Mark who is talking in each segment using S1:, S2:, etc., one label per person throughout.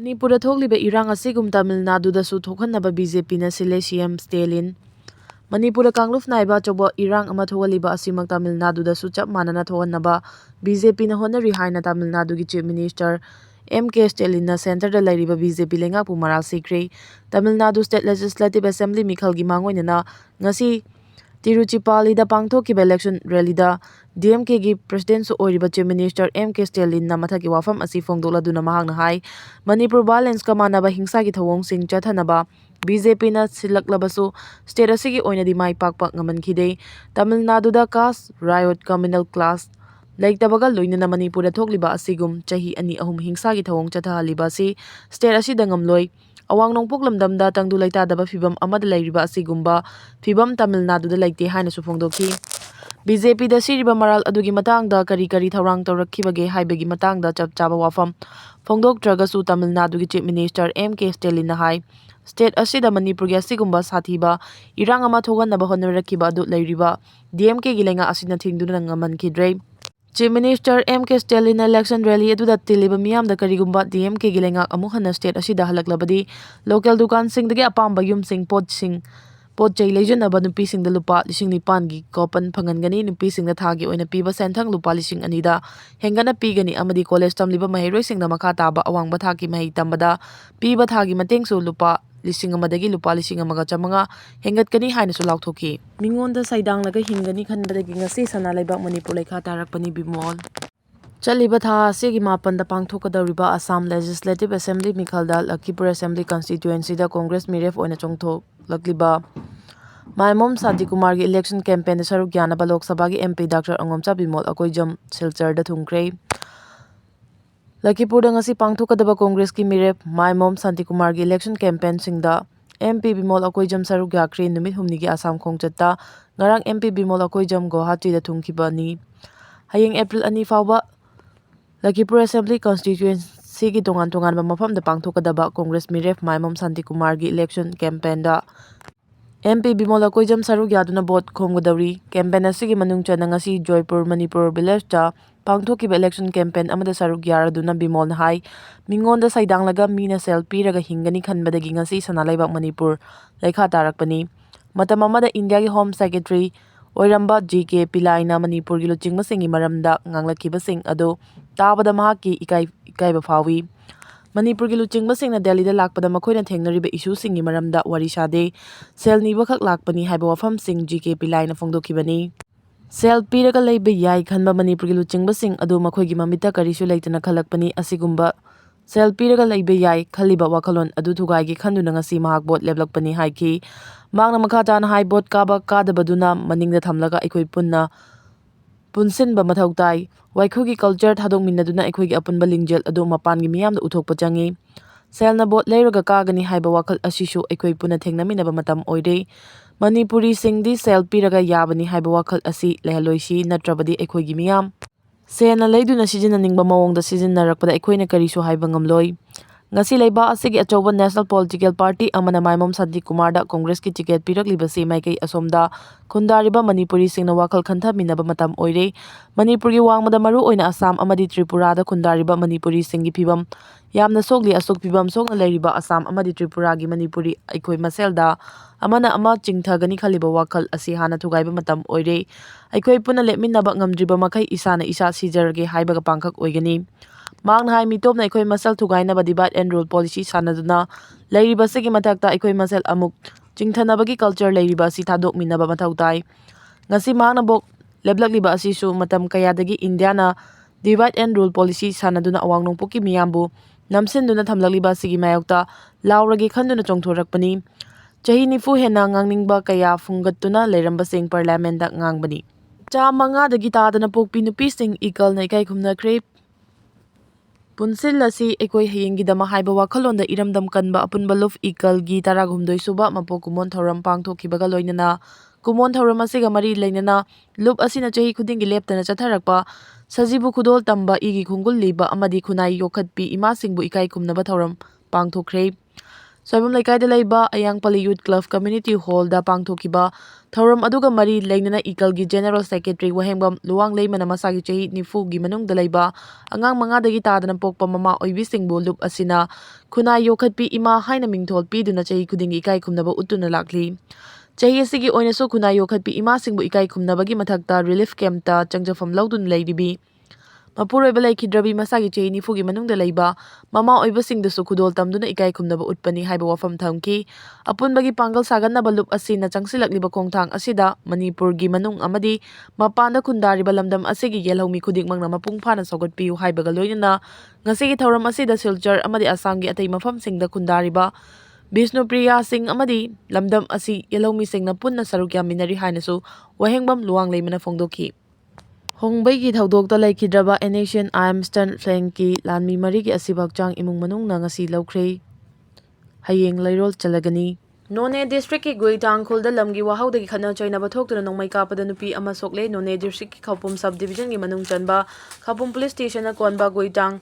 S1: Manipurda thokliba irang asigum Tamil Nadudasu thokhanaba BJP na sile CM Stalin. Manipurda kangluf naiba chobo irang ama thogaliba asimak Tamil Nadudasu chap manana thokhanaba BJP na honari haina Tamil Nadu gi Chief Minister MK Stalin na center da lairiba BJP lenga pu maral sikre. Tamil Nadu State Legislative Assembly mikhal gi mangoina na ngasi Tiruchirappalli da pangthokiba election rally da DMK gi president su oiriba Chief Minister MK Stalin na mathaki wafam asi fongdokladuna mahakna hai Manipur violence ka manaba hingsa gi thawong sing chathanaba BJP na silaklabasu state asigi oinadi mai pakpak ngamankhide. Tamil Nadu da caste riot communal class laiktabaga loinana Manipur da thokliba asigum chahi ani ahum hingsa gi thawong chathahaliba si state asida ngamloi awang nongpok lamdamda tangdu laitadaba fibam amada lairiba asigumba fibam Tamil Nadu da laite haina su fongdoki. BJP da siriba maral adugi matangda kari thaurang tawrakhibage haibagi matangda chap chaba wafam fongdoktragasu Tamil Nadu gi Chief Minister MK Stalin na hai state asida Manipur gi asigumba sathiba irang ama thoganaba honarakiba adu lairiba DMK gi lenga asina thingduna ngamankidre. Chief Minister MK Stalin election rally aduda tiliba miyam da karigumba DMK gi lenga amu hana state asida halaklabadi local dukan sing dagi apamba yum sing pot chai leijanaba nupi sing da lupa 9,000 gi coupon phangangani nupi sing da thagi oina piba senthang lupa 2,000 da hengana pigani amadi college tamliba maheroi sing da makha taba awangba thaki mahi tambada piba thagi mateng su lupa 1,000 dagi lupa 1,500 hengatkani haina su lauthoki mingonda saidang laga hingani khanbadagi ngasi sana laibak Manipur lekha tarakpani bimol chaliba tha sigi mapan da pangthokadariba Assam Legislative Assembly mikhalda Lakipur Assembly constituency da Congress miref oina chongtho lakliba Maimom Santi Kumar gi election campaign da saruk yanaba Lok Sabha gi MP Dr. Angomcha Bimol akoijam Silchar da thungkre. Lakipur da ngasi pangthokadaba Congress ki mirep Maimom Santi Kumar gi election campaign singda MP Bimol akoijam saruk yakre numit humni gi Assam khongchatta ngarang MP Bimol akoijam Guwahati da thungkiba ni hayeng April 2 fawba Lakipur Assembly constituency gi tongan ba mafam da pangthokadaba Congress miref Maimom Santi Kumar gi election campaign da MP Bimol akoijam saruk yaduna vote khomgadauri campaign asigi manung chana ngasi Joypur Manipur village da pangthokiba election campaign amada saruk yaraduna Bimol na hai mingonda saidang laga mina selfie raga hingani khanbadagi ngasi sanalaibak Manipur lekha tarakpani matam amada India gi home secretary oiramba GK Pilaina Manipur gi luchingma singi maramda nganglakiba sing ado tabada mahaki ikaiba fawi Manipur gi luchingba singna Delhi da lakpada makoina thengnariba issue singi maramda wari sade sel niba khak lakpani haiba wafam sing GK Pilaina fongdokibani sel piraga leiba yai khanba Manipur gi luchingba sing adu makhoi gi mamita karisu leitana khalakpani asigumba sel piraga leiba yai khaliba wakhalon adu thugai gi khanduna ngasi mahak bot leblakpani haiki mangna makha tan hai bot kaba kadabaduna maningda thamlaga aikoi punna punsinba mathau tai waikhugi culture thadongminnaduna aikhoigi apunba lingjel adu mapangi miyamda uthokpa changi selna bot leiraga kagani haiba wakhal asisu aikoi puna thengnaminaba matam oire Manipuri singdi sel piraga yabani haiba wakhal asi lehaloisi natrabadi aikhoigi miyam sena leiduna sijinaningba mawongda sijinnarakpada aikhoina karisu haiba ngamloi ngasi leiba asigi achoba national political party amana Maimom Santi Kumar da Congress ki ticket pirakliba se maikei asomda khundariba Manipuri singna wakhal khanthaminaba matam oire Manipur gi wangmada maru oina Assam amadi Tripura da khundariba Manipuri singi phibam yamna sogli asok phibam sogna leiriba Assam amadi Tripura gi Manipuri aikoi maselda amana ama chingthagani khaliba wakhal asi hana thugaiba matam oire aikoi puna lepminnaba ngamdriba makai isana isa sijarge haibaga pangkhak oigani Mang hai mitop na ikoi masal thugainaba divide and rule policy sanaduna leiriba sigi mathakta ikoi masal amuk chingthanabagi culture leiriba si thadok minaba mathau tai ngasi mangna bok leblakliba asisu matam kayadagi India na divide and rule policy sanaduna awangnong puki miyambu namsinduna thamlakliba sigi mayokta lauragi khanduna chongthorakpani chahi nifu hena ngangningba kaya fungattuna leiramba sing parliament da ngangbani cha manga dagi tadana pokpi nupi sing ikal na ikai khumna kre Punsil lasi ekoi hayengi dama haiba wakhalonda iramdam kanba apunba luf ikal gi taragumdoi suba mapo kumon thoram pangthokibaga loinana kumon thoram asiga mari leinana lup asina chahi khudingi leptana chatharakpa sajibu khudol tamba igi khungul liba amadi khunai yokhatpi ima singbu ikai kumnaba thoram pangthokre Soibam ꯂꯩꯀꯥꯏꯗ ꯂꯩꯕ ꯑꯌꯥꯡꯄꯜꯂꯤ ꯌꯨꯠ club community ꯍꯣꯜꯗ ꯄꯥꯡꯊꯣꯛꯈꯤꯕ ꯊꯧꯔꯝ ꯑꯗꯨꯒ ꯃꯔꯤ ꯂꯩꯅꯅ ꯏꯀꯜꯒꯤ general secretary ꯋꯥꯍꯦꯡꯕꯝ ꯂꯨꯋꯥꯡꯂꯩꯃꯅ ꯃꯁꯥꯒꯤ ꯆꯍꯤ 90ꯒꯤ ꯃꯅꯨꯡꯗ ꯂꯩꯕ ꯑꯉꯥꯡ 5ꯗꯒꯤ ꯇꯥꯗꯅ ꯄꯣꯛꯄ ꯃꯃꯥ ꯑꯣꯏꯕꯤꯁꯤꯡꯕꯨ ꯂꯨꯞ ꯑꯁꯤꯅ ꯈꯨꯟꯅꯥꯏ ꯌꯣꯛꯈꯠꯄꯤ ꯏꯃꯥ ꯍꯥꯏꯅ ꯃꯤꯡꯊꯣꯜ ꯄꯤꯗꯨꯅ ꯆꯍꯤ ꯈꯨꯗꯤꯡꯒꯤ ꯏꯀꯥꯏ ꯈꯨꯝꯅꯕ ꯎꯠꯇꯨꯅ ꯂꯥꯛꯂꯤ꯫ ꯆꯍꯤ ꯑꯁꯤꯒꯤ ꯑꯣꯏꯅꯁꯨ ꯈꯨꯟꯅꯥꯏ ꯌꯣꯛꯈꯠꯄꯤ ꯏꯃꯥꯁꯤꯡꯕꯨ ꯏꯀꯥꯏ ꯈꯨꯝꯅꯕꯒꯤ ꯃꯊꯛꯇ ꯔꯤꯂꯤꯐ ꯀꯦꯝꯞꯇ ꯆꯪꯖꯐꯝ ꯂꯧꯗꯨꯅ ꯂꯩꯔꯤꯕꯤ ꯃꯄꯨꯔꯣꯏꯕ ꯂꯩꯈꯤꯗ꯭ꯔꯕꯤ ꯃꯁꯥꯒꯤ ꯆꯍꯤ 90ꯒꯤ ꯃꯅꯨꯡꯗ ꯂꯩꯕ ꯃꯃꯥ ꯑꯣꯏꯕꯁꯤꯡꯗꯁꯨ ꯈꯨꯗꯣꯜ ꯇꯝꯗꯨꯅ ꯏꯀꯥꯏ ꯈꯨꯝꯅꯕ ꯎꯠꯄꯅꯤ ꯍꯥꯏꯕ ꯋꯥꯐꯝ ꯊꯝꯈꯤ꯫ ꯑꯄꯨꯟꯕꯒꯤ ꯄꯥꯡꯒꯜ ꯁꯥꯒꯠꯅꯕ ꯂꯨꯞ ꯑꯁꯤꯅ ꯆꯪꯁꯤꯜꯂꯛꯂꯤꯕ ꯈꯣꯡꯊꯥꯡ ꯑꯁꯤꯗ ꯃꯅꯤꯄꯨꯔꯒꯤ ꯃꯅꯨꯡ ꯑꯃꯗꯤ ꯃꯄꯥꯟꯗ ꯈꯨꯟꯗꯥꯔꯤꯕ ꯂꯝꯗꯝ ꯑꯁꯤꯒꯤ ꯌꯦꯜꯍꯧꯃꯤ ꯈꯨꯗꯤꯡꯃꯛꯅ ꯃꯄꯨꯡ ꯐꯥꯅ ꯁꯧꯒꯠꯄꯤꯌꯨ ꯍꯥꯏꯕꯒ ꯂꯣꯏꯅꯅ ꯉꯁꯤꯒꯤ ꯊꯧꯔꯝ ꯑꯁꯤꯗ ꯁꯤꯜꯆꯔ ꯑꯃꯗꯤ ꯑꯁꯥꯝꯒꯤ ꯑꯇꯩ ꯃꯐꯝꯁꯤꯡꯗ ꯈꯨꯟꯗꯥꯔꯤꯕ ꯕꯤꯁꯅꯨꯄ꯭ꯔꯤꯌꯥꯁꯤꯡ ꯑꯃꯗꯤ ꯂꯝꯗꯝ ꯑꯁꯤ ꯌꯦꯜꯍꯧꯃꯤꯁꯤꯡꯅ ꯄꯨꯟꯅ ꯁꯔꯨꯛ ꯌꯥꯃꯤꯟꯅꯔꯤ ꯍꯥꯏꯅꯁꯨ ꯋꯥꯍꯦꯡꯕꯝ ꯂꯨꯋꯥꯡꯂꯩꯃꯅ ꯐꯣꯡꯗꯣꯛꯈꯤ꯫ ꯍꯣꯡꯕꯩꯒꯤ ꯊꯧꯗꯣꯛꯇ ꯂꯩꯈꯤꯗ꯭ꯔꯕ ꯑꯦꯅꯦꯁꯤꯌꯟ ꯑꯥꯏꯝꯁꯇꯟ ꯐ꯭ꯂꯦꯡꯀꯤ ꯂꯥꯟꯃꯤ 4ꯒꯤ ꯑꯁꯤꯕ ꯍꯛꯆꯥꯡ ꯏꯃꯨꯡ ꯃꯅꯨꯡꯅ ꯉꯁꯤ ꯂꯧꯈ꯭ꯔꯦ꯫ ꯍꯌꯦꯡ ꯂꯩꯔꯣꯜ ꯆꯠꯂꯒꯅꯤ꯫ ꯅꯣꯅꯦ ꯗꯤꯁꯇ꯭ꯔꯤꯛꯀꯤ ꯒꯨꯏꯇꯥꯡ ꯈꯨꯜꯗ ꯂꯝꯒꯤ ꯋꯥꯍꯧꯗꯒꯤ ꯈꯠꯅ ꯆꯩꯅꯕ ꯊꯣꯛꯇꯨꯅ ꯅꯣꯡꯃꯩ ꯀꯥꯞꯄꯗ ꯅꯨꯄꯤ ꯑꯃ ꯁꯣꯛꯂꯦ꯫ ꯅꯣꯅꯦ ꯗꯤꯁꯇ꯭ꯔꯤꯛꯀꯤ ꯈꯧꯄꯨꯝ ꯁꯕ ꯗꯤꯚꯤꯖꯟꯒꯤ ꯃꯅꯨꯡ ꯆꯟꯕ ꯈꯧꯄꯨꯝ ꯄꯨꯂꯤꯁ ꯁ꯭ꯇꯦꯁꯟꯅ ꯀꯣꯟꯕ ꯒꯨꯏꯇꯥꯡ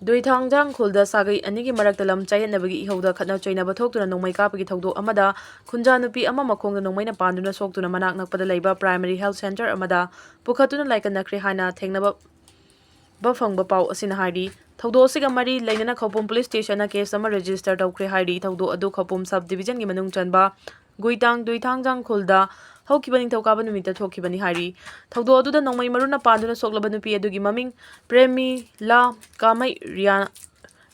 S1: ꯗꯨꯏꯊꯥꯡꯖꯥꯡ ꯈꯨꯜꯗ ꯁꯥꯒꯩ ꯑꯅꯤꯒꯤ ꯃꯔꯛꯇ ꯂꯝ ꯆꯌꯦꯠꯅꯕꯒꯤ ꯏꯍꯧꯗ ꯈꯠꯅ ꯆꯩꯅꯕ ꯊꯣꯛꯇꯨꯅ ꯅꯣꯡꯃꯩ ꯀꯥꯞꯄꯒꯤ ꯊꯧꯗꯣꯛ ꯑꯃꯗ ꯈꯨꯟꯖꯥ ꯅꯨꯄꯤ ꯑꯃ ꯃꯈꯣꯡꯗ ꯅꯣꯡꯃꯩꯅ ꯄꯥꯟꯗꯨꯅ ꯁꯣꯛꯇꯨꯅ ꯃꯅꯥꯛ ꯅꯛꯄꯗ ꯂꯩꯕ ꯄ꯭ꯔꯥꯏꯃꯥꯔꯤ ꯍꯦꯜꯊ ꯁꯦꯟꯇꯔ ꯑꯃꯗ ꯄꯨꯈꯠꯇꯨꯅ ꯂꯥꯏꯀꯠꯅꯈ꯭ꯔꯦ ꯍꯥꯏꯅ ꯊꯦꯡꯅꯕ ꯐꯪꯕ ꯄꯥꯎ ꯑꯁꯤꯅ ꯍꯥꯏꯔꯤ꯫ ꯊꯧꯗꯣꯛ ꯑꯁꯤꯒ ꯃꯔꯤ ꯂꯩꯅꯅ ꯈꯧꯄꯨꯝ ꯄꯨꯂꯤꯁ ꯁ꯭ꯇꯦꯁꯟꯅ ꯀꯦꯁ ꯑꯃ ꯔꯦꯖꯤꯁꯇꯔ ꯇꯧꯈ꯭ꯔꯦ ꯍꯥꯏꯔꯤ꯫ ꯊꯧꯗꯣꯛ ꯑꯗꯨ ꯈꯧꯄꯨꯝ ꯁꯕ ꯗꯤꯚꯤꯖꯟꯒꯤ ꯃꯅꯨꯡ ꯆꯟꯕ ꯒꯨꯏꯇꯥꯡ ꯗꯨꯏꯊꯥꯡꯖꯥꯡ ꯈꯨꯜꯗ ꯍꯧꯈꯤꯕ ꯅꯤꯡꯊꯧꯀꯥꯕ ꯅꯨꯃꯤꯠꯇ ꯊꯣꯛꯈꯤꯕꯅꯤ ꯍꯥꯏꯔꯤ꯫ ꯊꯧꯗꯣꯛ ꯑꯗꯨꯗ ꯅꯣꯡꯃꯩ ꯃꯔꯨꯅ ꯄꯥꯟꯗꯨꯅ ꯁꯣꯛꯂꯕ ꯅꯨꯄꯤ ꯑꯗꯨꯒꯤ ꯃꯃꯤꯡ ꯄ꯭ꯔꯦꯃꯤꯂꯥ ꯀꯥꯃꯩ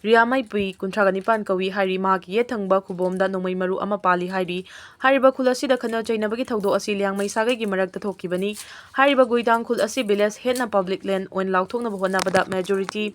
S1: ꯔꯤꯌꯥꯃꯩꯄꯨꯏ 39 ꯀꯧꯏ ꯍꯥꯏꯔꯤ꯫ ꯃꯍꯥꯛꯀꯤ ꯌꯦꯠ ꯊꯪꯕ ꯈꯨꯕꯣꯝꯗ ꯅꯣꯡꯃꯩ ꯃꯔꯨ ꯑꯃ ꯄꯥꯜꯂꯤ ꯍꯥꯏꯔꯤ꯫ ꯍꯥꯏꯔꯤꯕ ꯈꯨꯜ ꯑꯁꯤꯗ ꯈꯠꯅ ꯆꯩꯅꯕꯒꯤ ꯊꯧꯗꯣꯛ ꯑꯁꯤ ꯂꯤꯌꯥꯡꯃꯩ ꯁꯥꯒꯩꯒꯤ ꯃꯔꯛꯇ ꯊꯣꯛꯈꯤꯕꯅꯤ꯫ ꯍꯥꯏꯔꯤꯕ ꯒꯨꯏꯇꯥꯡ ꯈꯨꯜ ꯑꯁꯤ ꯚꯤꯂꯦꯖ ꯍꯦꯗꯅ ꯄꯕ꯭ꯂꯤꯛ ꯂꯦꯟ ꯑꯣꯏꯅ ꯂꯥꯎꯊꯣꯛꯅꯕ ꯍꯣꯠꯅꯕꯗ ꯃꯦꯖꯣꯔꯤꯇꯤ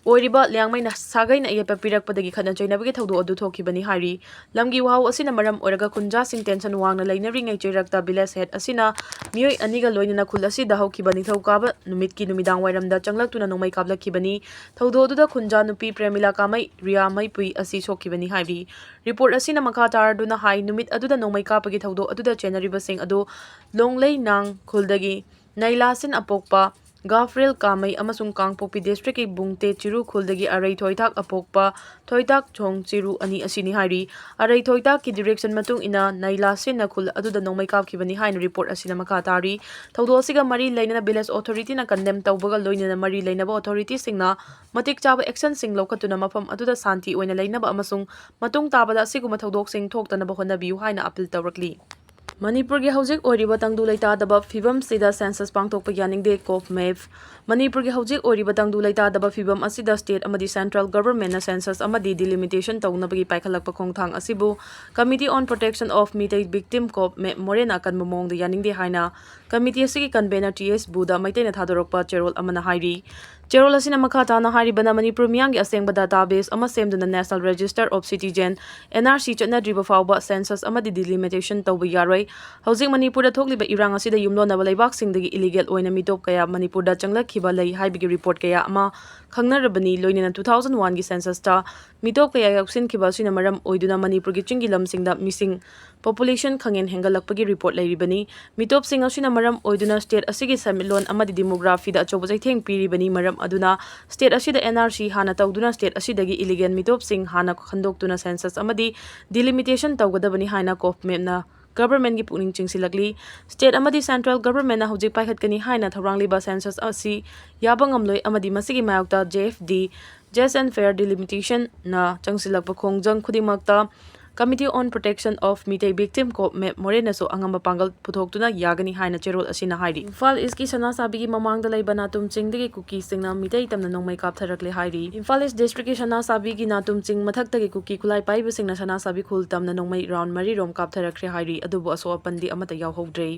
S1: ꯑꯣꯏꯔꯤꯕ ꯂꯤꯌꯥꯡꯃꯩ ꯁꯥꯒꯩꯅ ꯑꯌꯦꯠꯄ ꯄꯤꯔꯛꯄꯗꯒꯤ ꯈꯠꯅ ꯆꯩꯅꯕꯒꯤ ꯊꯧꯗꯣꯛ ꯑꯗꯨ ꯊꯣꯛꯈꯤꯕꯅꯤ ꯍꯥꯏꯔꯤ꯫ ꯂꯝꯒꯤ ꯋꯥꯍꯧ ꯑꯁꯤꯅ ꯃꯔꯝ ꯑꯣꯏꯔꯒ ꯈꯨꯟꯖꯥꯁꯤꯡ ꯇꯦꯟꯁꯟ ꯋꯥꯡꯅ ꯂꯩꯅꯔꯤꯉꯩ ꯆꯩꯔꯛꯇ ꯚꯤꯂꯦꯖ ꯍꯦꯗ ꯑꯁꯤꯅ ꯃꯤꯑꯣꯏ 2ꯒ ꯂꯣꯏꯅꯅ ꯈꯨꯜ ꯑꯁꯤꯗ ꯍꯧꯈꯤꯕ ꯅꯤꯡꯊꯧꯀꯥꯕ ꯅꯨꯃꯤꯠꯀꯤ ꯅꯨꯃꯤꯗꯥꯡꯋꯥꯏꯔꯝꯗ ꯆꯪꯂꯛꯇꯨꯅ ꯅꯣꯡꯃꯩ ꯀꯥꯞꯂꯛꯈꯤꯕꯅꯤ꯫ ꯊꯧꯗꯣꯛ ꯑꯗꯨꯗ ꯈꯨꯟꯖꯥ ꯅꯨꯄꯤ ꯄ꯭ꯔꯦꯃꯤꯂꯥ ꯀꯥꯃꯩ ꯔꯤꯌꯥꯃꯩꯄꯨꯏ ꯑꯁꯤ ꯁꯣꯛꯈꯤꯕꯅꯤ ꯍꯥꯏꯔꯤ꯫ ꯔꯤꯄꯣꯔꯠ ꯑꯁꯤꯅ ꯃꯈꯥ ꯇꯥꯔꯗꯨꯅ ꯍꯥꯏ ꯅꯨꯃꯤꯠ ꯑꯗꯨꯗ ꯅꯣꯡꯃꯩ ꯀꯥꯞꯄꯒꯤ ꯊꯧꯗꯣꯛ ꯑꯗꯨꯗ ꯆꯦꯟꯅꯔꯤꯕꯁꯤꯡ ꯑꯗꯨ ꯂꯣꯡꯂꯩꯅꯥꯡ ꯈꯨꯜꯗꯒꯤ ꯅꯩꯂꯥꯁꯤꯟ ꯑꯄꯣꯛꯄ ꯒꯥꯐ꯭ꯔꯤꯜ ꯀꯥꯃꯩ ꯑꯃꯁꯨꯡ ꯀꯥꯡꯄꯣꯛꯄꯤ ꯗꯤꯁꯇ꯭ꯔꯤꯛꯀꯤ ꯕꯨꯡꯇꯦ ꯆꯤꯔꯨ ꯈꯨꯜꯗꯒꯤ ꯑꯔꯩ ꯊꯣꯏꯊꯥꯛ ꯑꯄꯣꯛꯄ ꯊꯣꯏꯊꯥꯛ ꯆꯣꯡ ꯆꯤꯔꯨ ꯑꯅꯤ ꯑꯁꯤꯅꯤ ꯍꯥꯏꯔꯤ꯫ ꯑꯔꯩ ꯊꯣꯏꯊꯥꯛꯀꯤ ꯗꯤꯔꯦꯛꯁꯟ ꯃꯇꯨꯡ ꯏꯟꯅ ꯅꯩꯂꯥꯁꯤꯟꯅ ꯈꯨꯜ ꯑꯗꯨꯗ ꯅꯣꯡꯃꯩ ꯀꯥꯞꯈꯤꯕꯅꯤ ꯍꯥꯏꯅ ꯔꯤꯄꯣꯔꯠ ꯑꯁꯤꯅ ꯃꯈꯥ ꯇꯥꯔꯤ꯫ ꯊꯧꯗꯣꯛ ꯑꯁꯤꯒ ꯃꯔꯤ ꯂꯩꯅꯅ ꯚꯤꯂꯦꯖ ꯑꯣꯊꯣꯔꯤꯇꯤꯅ ꯀꯟꯗꯦꯝ ꯇꯧꯕꯒ ꯂꯣꯏꯅꯅ ꯃꯔꯤ ꯂꯩꯅꯕ ꯑꯣꯊꯣꯔꯤꯇꯤꯁꯤꯡꯅ ꯃꯇꯤꯛ ꯆꯥꯕ ꯑꯦꯛꯁꯟꯁꯤꯡ ꯂꯧꯈꯠꯇꯨꯅ ꯃꯐꯝ ꯑꯗꯨꯗ ꯁꯥꯟꯇꯤ ꯑꯣꯏꯅ ꯂꯩꯅꯕ ꯑꯃꯁꯨꯡ ꯃꯇꯨꯡ ꯇꯥꯕꯗ ꯑꯁꯤꯒꯨꯝꯕ ꯊꯧꯗꯣꯛꯁꯤꯡ ꯊꯣꯛꯇꯅꯕ ꯍꯣꯠꯅꯕꯤꯌꯨ ꯍꯥꯏꯅ ꯑꯄꯤꯜ ꯇꯧꯔꯛꯂꯤ꯫ ꯃꯅꯤꯄꯨꯔꯒꯤ ꯍꯧꯖꯤꯛ ꯑꯣꯏꯔꯤꯕ ꯇꯪꯗꯨ ꯂꯩꯇꯥꯗꯕ ꯐꯤꯚꯝꯁꯤꯗ ꯁꯦꯟꯁꯁ ꯄꯥꯡꯊꯣꯛꯄ ꯌꯥꯅꯤꯡꯗꯦ ꯀꯣꯞ ꯃꯦꯞ ꯃꯅꯤꯄꯨꯔꯒꯤ ꯍꯧꯖꯤꯛ ꯑꯣꯏꯔꯤꯕ ꯇꯪꯗꯨ ꯂꯩꯇꯥꯗꯕ ꯐꯤꯚꯝ ꯑꯁꯤꯗ ꯁ꯭ꯇꯦꯠ ꯑꯃꯗꯤ ꯁꯦꯟꯇ꯭ꯔꯦꯜ ꯒꯚꯔꯟꯃꯦꯟꯠꯅ ꯁꯦꯟꯁꯁ ꯑꯃꯗꯤ ꯗꯤꯂꯤꯃꯤꯇꯦꯁꯟ ꯇꯧꯅꯕꯒꯤ ꯄꯥꯏꯈꯠꯂꯛꯄ ꯈꯣꯡꯊꯥꯡ ꯑꯁꯤꯕꯨ committee on protection of Meitei victim ꯀꯣꯞ ꯃꯦꯞ ꯃꯣꯔꯦꯅ ꯑꯀꯟꯕ ꯃꯑꯣꯡꯗ ꯌꯥꯅꯤꯡꯗꯦ ꯍꯥꯏꯅ ꯀꯝꯃꯤꯇꯤ ꯑꯁꯤꯒꯤ ꯀꯟꯚꯦꯅꯔ ꯇꯤ.ꯑꯩꯆ. ꯕꯨꯗ ꯃꯩꯇꯩꯅ ꯊꯥꯗꯣꯔꯛꯄ ꯆꯦꯔꯣꯜ ꯑꯃꯅ ꯍꯥꯏꯔꯤ꯫ ꯆꯦꯔꯣꯜ ꯑꯁꯤꯅ ꯃꯈꯥ ꯇꯥꯅ ꯍꯥꯏꯔꯤꯕꯅ ꯃꯅꯤꯄꯨꯔ ꯃꯤꯌꯥꯝꯒꯤ ꯑꯁꯦꯡꯕ ꯗꯥꯇꯥꯕꯦꯖ ꯑꯃ ꯁꯦꯝꯗꯨꯅ national register of citizen (NRC) ꯆꯠꯅꯗ꯭ꯔꯤꯕ ꯐꯥꯎꯕ ꯁꯦꯟꯁꯁ ꯑꯃꯗꯤ ꯗꯤꯂꯤꯃꯤꯇꯦꯁꯟ ꯇꯧꯕ ꯌꯥꯔꯣꯏ꯫ ꯍꯧꯖꯤꯛ ꯃꯅꯤꯄꯨꯔꯗ ꯊꯣꯛꯂꯤꯕ ꯏꯔꯥꯡ ꯑꯁꯤꯗ ꯌꯨꯝꯂꯣꯟꯅꯕ ꯂꯩꯕꯥꯛꯁꯤꯡꯗꯒꯤ ꯏꯂꯤꯒꯦꯜ ꯑꯣꯏꯅ ꯃꯤꯇꯣꯞ ꯀꯌꯥ ꯃꯅꯤꯄꯨꯔꯗ ꯆꯪꯂꯛꯈꯤꯕ ꯂꯩ ꯍꯥꯏꯕꯒꯤ ꯔꯤꯄꯣꯔꯠ ꯀꯌꯥ ꯑꯃ ꯈꯪꯅꯔꯕꯅꯤ꯫ ꯂꯣꯏꯅꯅ 2001ꯒꯤ ꯁꯦꯟꯁꯁꯇ ꯃꯤꯇꯣꯞ ꯀꯌꯥ ꯌꯥꯎꯁꯤꯟꯈꯤꯕ ꯑꯁꯤꯅ ꯃꯔꯝ ꯑꯣꯏꯗꯨꯅ ꯃꯅꯤꯄꯨꯔꯒꯤ ꯆꯤꯡꯒꯤ ꯂꯝꯁꯤꯡꯗ ꯃꯤꯁꯤꯡ ꯄꯣꯄꯨꯂꯦꯁꯟ ꯈꯪꯍꯦꯟ ꯍꯦꯟꯒꯠꯂꯛꯄꯒꯤ ꯔꯤꯄꯣꯔꯠ ꯂꯩꯔꯤꯕꯅꯤ꯫ ꯃꯤꯇꯣꯞꯁꯤꯡ ꯑꯁꯤꯅ ꯃꯔꯝ ꯑꯣꯏꯗꯨꯅ ꯁ꯭ꯇꯦꯠ ꯑꯁꯤꯒꯤ ꯁꯦꯟꯃꯤꯠꯂꯣꯟ ꯑꯃꯗꯤ ꯗꯤꯃꯣꯒ꯭ꯔꯥꯐꯤꯗ ꯑꯆꯧꯕ ꯆꯩꯊꯦꯡ ꯄꯤꯔꯤꯕꯅꯤ꯫ ꯃꯔꯝ ꯑꯗꯨꯅ ꯁ꯭ꯇꯦꯠ ꯑꯁꯤꯗ NRC ꯍꯥꯟꯅ ꯇꯧꯗꯨꯅ ꯁ꯭ꯇꯦꯠ ꯑꯁꯤꯗꯒꯤ ꯏꯂꯤꯒꯦꯜ ꯃꯤꯇꯣꯞꯁꯤꯡ ꯍꯥꯟꯅ ꯈꯟꯗꯣꯛꯇꯨꯅ ꯁꯦꯟꯁꯁ ꯑꯃꯗꯤ ꯗꯤꯂꯤꯃꯤꯇꯦꯁꯟ ꯇꯧꯒꯗꯕꯅꯤ ꯍꯥꯏꯅ ꯀꯣꯞ ꯃꯦꯞꯅ ꯒꯚꯔꯟꯃꯦꯟꯠꯒꯤ ꯄꯨꯛꯅꯤꯡ ꯆꯤꯡꯁꯤꯜꯂꯛꯂꯤ꯫ ꯁ꯭ꯇꯦꯠ ꯑꯃꯗꯤ ꯁꯦꯟꯇ꯭ꯔꯦꯜ ꯒꯚꯔꯟꯃꯦꯟꯠꯅ ꯍꯧꯖꯤꯛ ꯄꯥꯏꯈꯠꯀꯅꯤ ꯍꯥꯏꯅ ꯊꯧꯔꯥꯡꯂꯤꯕ ꯁꯦꯟꯁꯁ ꯑꯁꯤ ꯌꯥꯕ ꯉꯝꯂꯣꯏ ꯑꯃꯗꯤ ꯃꯁꯤꯒꯤ ꯃꯥꯌꯣꯛꯇ JFD (Just and Fair Delimitation)ꯅ ꯆꯪꯁꯤꯜꯂꯛꯄ ꯈꯣꯡꯖꯪ ꯈꯨꯗꯤꯡꯃꯛꯇ committee on protection of Meitei victim ꯀꯣꯞ ꯃꯦꯞ ꯃꯣꯔꯦꯅꯁꯨ ꯑꯉꯝꯕ ꯄꯥꯡꯒꯜ ꯄꯨꯊꯣꯛꯇꯨꯅ ꯌꯥꯒꯅꯤ ꯍꯥꯏꯅ ꯆꯦꯔꯣꯜ ꯑꯁꯤꯅ ꯍꯥꯏꯔꯤ꯫ ꯏꯝꯐꯥꯜ ꯏꯁꯀꯤ ꯁꯅꯥꯁꯥꯕꯤꯒꯤ ꯃꯃꯥꯡꯗ ꯂꯩꯕ ꯅꯥꯇꯨꯝ ꯆꯤꯡꯗꯒꯤ ꯀꯨꯀꯤꯁꯤꯡꯅ ꯃꯤꯇꯩ ꯇꯝꯅ ꯅꯣꯡꯃꯩ ꯀꯥꯞꯊꯔꯛꯂꯦ ꯍꯥꯏꯔꯤ꯫ ꯏꯝꯐꯥꯜ ꯏꯁ ꯗꯤꯁꯇ꯭ꯔꯤꯛꯀꯤ ꯁꯅꯥꯁꯥꯕꯤꯒꯤ ꯅꯥꯇꯨꯝ ꯆꯤꯡ ꯃꯊꯛꯇꯒꯤ ꯀꯨꯀꯤ ꯈꯨꯠꯂꯥꯏ ꯄꯥꯏꯕꯁꯤꯡꯅ ꯁꯅꯥꯁꯥꯕꯤ ꯈꯨꯜ ꯇꯝꯅ ꯅꯣꯡꯃꯩ ꯔꯥꯎꯟ 4 ꯔꯣꯝ ꯀꯥꯞꯊꯔꯛꯈ꯭ꯔꯦ ꯍꯥꯏꯔꯤ꯫ ꯑꯗꯨꯕꯨ ꯑꯁꯣꯛ ꯑꯄꯟꯗꯤ ꯑꯃꯠꯇ ꯌꯥꯎꯍꯧꯗ꯭ꯔꯦ꯫